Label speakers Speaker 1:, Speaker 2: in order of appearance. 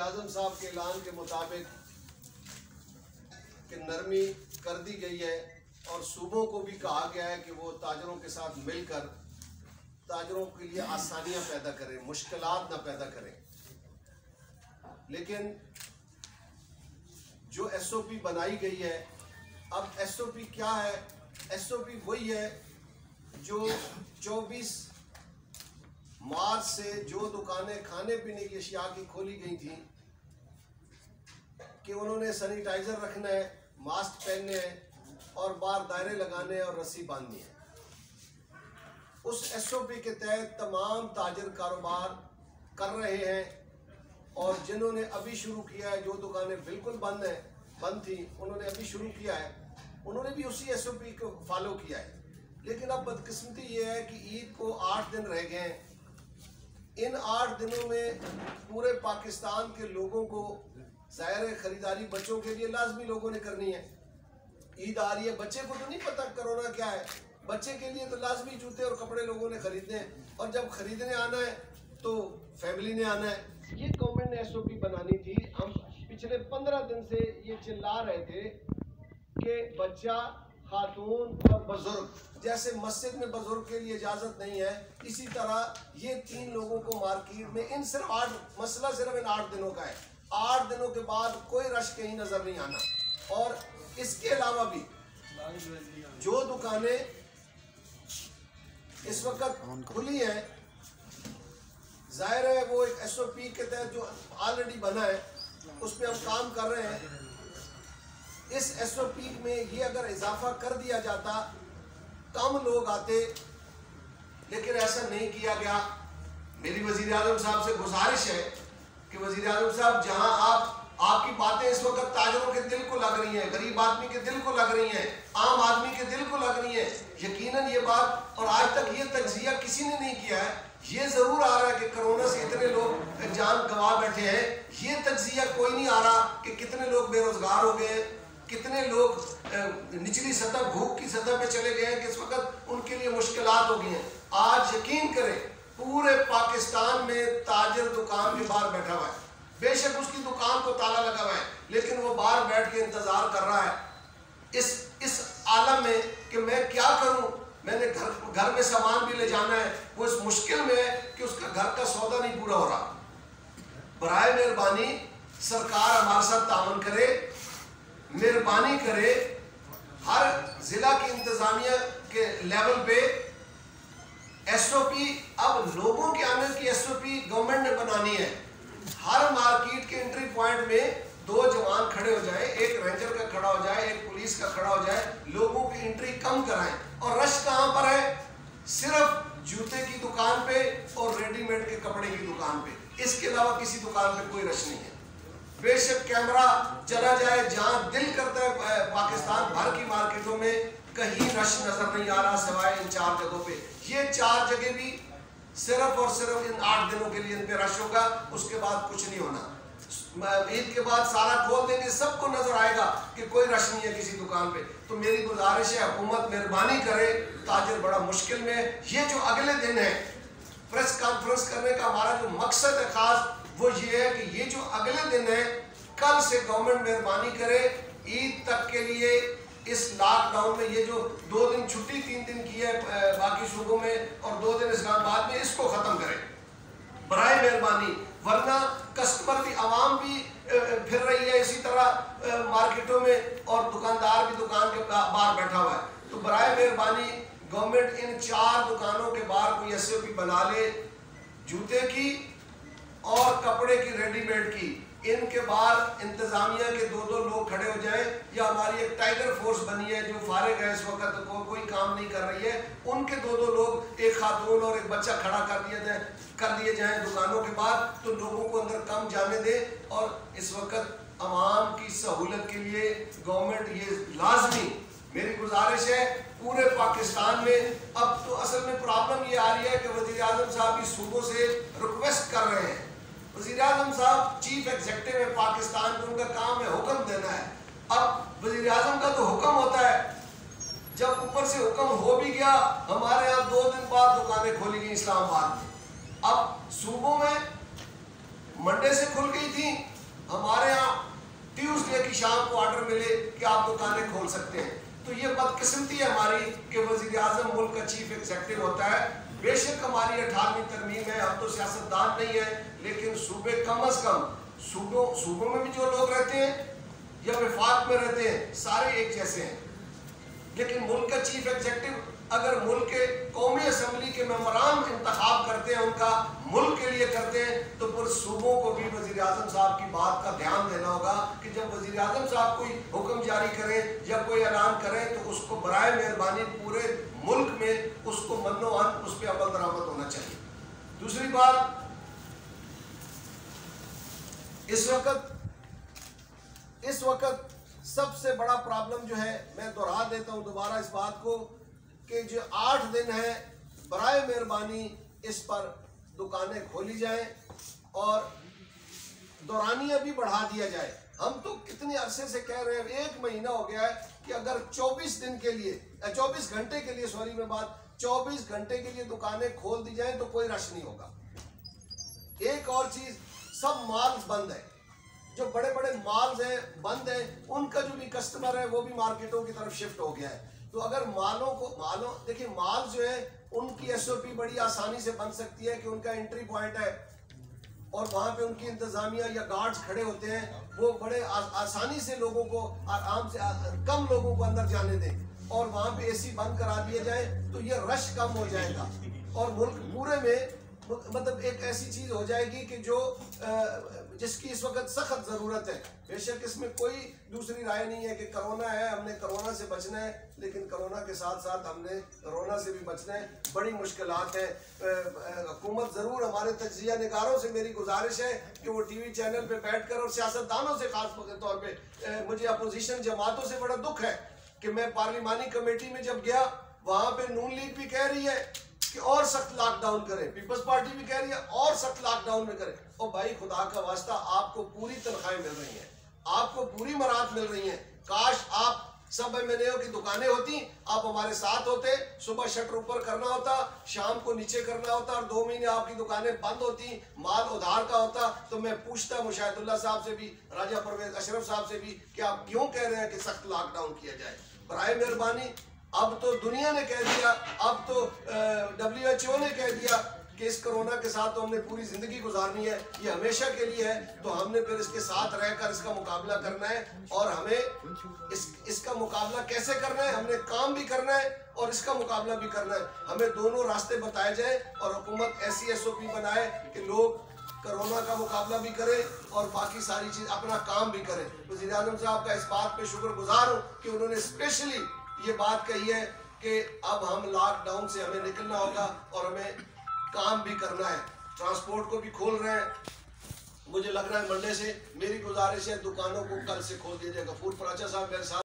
Speaker 1: वज़ीर-ए-आज़म साहब के ऐलान के मुताबिक कि नरमी कर दी गई है और सूबों को भी कहा गया है कि वो ताजरों के साथ मिलकर ताजरों के लिए आसानियां पैदा करें, मुश्किलात ना पैदा करें। लेकिन जो SOP बनाई गई है, अब SOP क्या है? SOP वही है जो 24 मार्च से जो दुकानें खाने पीने की अशिया की खोली गई थी कि उन्होंने सैनिटाइजर रखना है, मास्क पहनने हैं और बाहर दायरे लगाने हैं और रस्सी बांधनी है। उस SOP के तहत तमाम ताजर कारोबार कर रहे हैं और जिन्होंने अभी शुरू किया है, जो दुकानें बिल्कुल बंद थी, उन्होंने अभी शुरू किया है, उन्होंने भी उसी SOP को फॉलो किया है। लेकिन अब बदकिस्मती ये है कि ईद को 8 दिन रह गए हैं। इन 8 दिनों में पूरे पाकिस्तान के लोगों को ज़ाहिर खरीदारी बच्चों के लिए लाजमी लोगों ने करनी है। ईद आ रही है, बच्चे को तो नहीं पता कोरोना क्या है, बच्चे के लिए तो लाजमी जूते और कपड़े लोगों ने खरीदने हैं और जब खरीदने आना है तो फैमिली ने आना है। ये गवर्नमेंट ने SOP बनानी थी। हम पिछले 15 दिन से ये चिल्ला रहे थे कि बच्चा, खातून और बुजुर्ग, जैसे मस्जिद में बुजुर्ग के लिए इजाज़त नहीं है, इसी तरह ये 3 लोगों को मार्केट में इन सिर्फ 8 मसला सिर्फ इन 8 दिनों का है। 8 दिनों के बाद कोई रश कहीं नजर नहीं आना। और इसके अलावा भी जो दुकानें इस वक्त खुली हैं, जाहिर है वो एक SOP के तहत जो ऑलरेडी बना है उस पर हम काम कर रहे हैं। इस SOP में ये अगर इजाफा कर दिया जाता, कम लोग आते, लेकिन ऐसा नहीं किया गया। मेरी वज़ीर-ए-आज़म साहब से गुजारिश है कि वज़ीर-ए-आज़म साहब, जहां आपकी बातें इस वक्त ताजरों के दिल को लग रही हैं, गरीब आदमी के दिल को लग रही हैं, आम आदमी के दिल को लग रही हैं, यकीनन ये बात, और आज तक ये तज्जिया किसी ने नहीं किया है। ये जरूर आ रहा है कि कोरोना से इतने लोग जान गंवा बैठे हैं, ये तज्जिया कोई नहीं आ रहा कि कितने लोग बेरोजगार हो गए, कितने लोग निचली सतह, भूख की सतह पे चले गए हैं कि इस वक्त उनके लिए मुश्किलात हो गई हैं। आज यकीन करें, पूरे पाकिस्तान में ताजर दुकान के बाहर बैठा हुआ है, बेशक उसकी दुकान को ताला लगा हुआ है, लेकिन वो बाहर बैठ के इंतजार कर रहा है इस आलम में कि मैं क्या करूं, मैंने घर में सामान भी ले जाना है। वो इस मुश्किल में है कि उसका घर का सौदा नहीं पूरा हो रहा। बराए मेहरबानी सरकार हमारे साथ तावन करे, मेहरबानी करे, हर जिला की इंतजामिया के लेवल पे SOP, अब लोगों के आने की SOP गवर्नमेंट ने बनानी है। हर मार्केट के एंट्री पॉइंट में 2 जवान खड़े हो जाए, एक रेंजर का खड़ा हो जाए, एक पुलिस का खड़ा हो जाए, लोगों की एंट्री कम कराएं। और रश कहां पर है? सिर्फ जूते की दुकान पे और रेडीमेड के कपड़े की दुकान पे, इसके अलावा किसी दुकान पे कोई रश नहीं है। बेशक कैमरा चला जाए, जहां दिल करता है पाकिस्तान भर की मार्केटों में कहीं रश नजर नहीं आ रहा सिवाय इन 4 जगहों पे। ये 4 जगह भी सिर्फ और सिर्फ इन 8 दिनों के लिए इन पे रश होगा, उसके बाद कुछ नहीं होना। ईद के बाद सारा खोल देंगे, सबको नजर आएगा कि कोई रश नहीं है किसी दुकान पे। तो मेरी गुजारिश है, हुकूमत मेहरबानी करे, ताजर बड़ा मुश्किल में है। ये जो अगले दिन है प्रेस कॉन्फ्रेंस करने का हमारा जो मकसद है खास, वो ये है कि ये जो अगले दिन है, कल से गवर्नमेंट मेहरबानी करे, ईद तक के लिए इस लॉकडाउन में ये जो 2 दिन छुट्टी 3 दिन की है बाकी सूबों में और 2 दिन इस्लामाबाद में, इसको खत्म करें बराए मेहरबानी। वरना कस्टमर भी, आवाम भी फिर रही है इसी तरह मार्केटों में और दुकानदार भी दुकान के बाहर बैठा हुआ है। तो बराए मेहरबानी गवर्नमेंट इन 4 दुकानों के बाहर कोई SOP बना ले, जूते की और कपड़े की, रेडीमेड की। इनके बाहर इंतजामिया के 2-2 लोग खड़े हो जाएं, या हमारी एक टाइगर फोर्स बनी है जो फारिग है इस वक्त, कोई काम नहीं कर रही है, उनके 2-2 लोग, एक खातून और एक बच्चा खड़ा कर दिए जाएं दुकानों के बाहर, तो लोगों को अंदर कम जाने दे। और इस वक्त आवाम की सहूलत के लिए गवर्नमेंट ये लाजमी, मेरी गुजारिश है पूरे पाकिस्तान में। अब तो असल में प्रॉब्लम ये आ रही है कि वज़ीर-ए-आज़म साहब इस सूबों से रिक्वेस्ट कर रहे हैं। वज़ीर-ए-आज़म साहब चीफ एग्जीक्यूटिव है पाकिस्तान में, उनका काम है हुक्म देना है। अब वज़ीर-ए-आज़म का तो हुक्म होता है, जब ऊपर से हुक्म हो भी गया, हमारे यहाँ 2 दिन बाद दुकानें खोली गई इस्लामाबाद में। अब सूबों में मंडे से खुल गई थी, हमारे यहाँ ट्यूसडे की शाम को ऑर्डर मिले कि आप दुकानें खोल सकते हैं। तो ये बदकिस्मती है हमारी कि वज़ीर आज़म मुल्क का चीफ एग्जीक्यूटिव होता है। बेशक हमारी 18वीं तरमीम है, हम तो सियासतदान नहीं है, लेकिन सूबे कम अज कम सूबों में भी जो लोग रहते हैं या विफाक में रहते हैं सारे एक जैसे हैं। लेकिन मुल्क का चीफ एग्जीक्यूटिव अगर मुल्क के कौमी असम्बली के मेंबरान इंतखाब करते हैं, उनका मुल्क के लिए करते हैं, तो फिर सूबों को भी वज़ीर आज़म साहब की बात का ध्यान देना होगा कि जब वज़ीर आज़म साहब कोई हुक्म जारी करें या कोई ऐलान करें तो उसको बराए मेहरबानी पूरे मुल्क में उसको मन्नो-अन उस पर अमल दरामद होना चाहिए। दूसरी बात, इस वक्त सबसे बड़ा प्रॉब्लम जो है, मैं दोहरा देता हूं दोबारा इस बात को, कि जो 8 दिन है बराए मेहरबानी इस पर दुकानें खोली जाएं और दौरानिया भी बढ़ा दिया जाए। हम तो कितने अरसे से कह रहे हैं, 1 महीना हो गया है कि अगर 24 दिन के लिए 24 घंटे के लिए 24 घंटे के लिए दुकानें खोल दी जाएं तो कोई रश नहीं होगा। एक और चीज, सब मॉल्स बंद है, जो बड़े बड़े मॉल्स हैं बंद हैं, उनका जो भी कस्टमर है वो भी मार्केटों की तरफ शिफ्ट हो गया है। तो अगर देखिए मॉल जो है उनकी एसओपी बड़ी आसानी से बन सकती है कि उनका एंट्री पॉइंट है और वहां पे उनकी इंतजामिया या गार्ड्स खड़े होते हैं, वो बड़े आसानी से लोगों को आराम से कम लोगों को अंदर जाने दें और वहां पे एसी बंद करा दिया जाए तो ये रश कम हो जाएगा और मुल्क पूरे में मतलब एक ऐसी चीज हो जाएगी कि जो जिसकी इस वक्त सख्त जरूरत है। बेशक इसमें कोई दूसरी राय नहीं है कि कोरोना है, हमने कोरोना से बचना है, लेकिन कोरोना के साथ साथ हमने कोरोना से भी बचना है। बड़ी मुश्किलात है। हुकूमत जरूर, हमारे तज्जिया निगारों से मेरी गुजारिश है कि वो टीवी चैनल पे बैठकर, और सियासतदानों से खास तौर पे मुझे अपोजिशन जमातों से बड़ा दुख है कि मैं पार्लिमानी कमेटी में जब गया, वहां पे नून लीग भी कह रही है कि और सख्त लॉकडाउन करें, पीपल्स पार्टी भी कह रही है और सख्त लॉकडाउन में करें। और भाई खुदा का वास्ता, आपको पूरी तनख्वाहें मिल रही हैं, आपको पूरी मराहत मिल रही हैं। काश आप सब एमएनएओ की दुकानें होती, आप हमारे साथ होते, सुबह शटर ऊपर करना होता, शाम को नीचे करना होता और 2 महीने आपकी दुकानें बंद होती, माल उधार का होता। तो मैं पूछता मुशाहिदुल्लाह साहब से भी, राजा परवेज अशरफ साहब से भी कि आप क्यों कह रहे हैं कि सख्त लॉकडाउन किया जाए। बराए मेहरबानी, अब तो दुनिया ने कह दिया, अब तो WHO ने कह दिया कि इस कोरोना के साथ तो हमने पूरी जिंदगी गुजारनी है, ये हमेशा के लिए है, तो हमने फिर इसके साथ रहकर इसका मुकाबला करना है। और हमें इसका मुकाबला कैसे करना है, हमने काम भी करना है और इसका मुकाबला भी करना है। हमें दोनों रास्ते बताए जाए और हुकूमत ऐसी SOP बनाए कि लोग कोरोना का मुकाबला भी करें और बाकी सारी चीज अपना काम भी करें। वज़ीर आज़म साहब का इस बात पे शुक्रगुजार हूँ कि उन्होंने स्पेशली ये बात कही है कि अब हम लॉकडाउन से हमें निकलना होगा और हमें काम भी करना है। ट्रांसपोर्ट को भी खोल रहे हैं, मुझे लग रहा है मंडे से। मेरी गुजारिश है दुकानों को कल से खोल दिया जाएगा। गफूर पराचा साहब मेरे साथ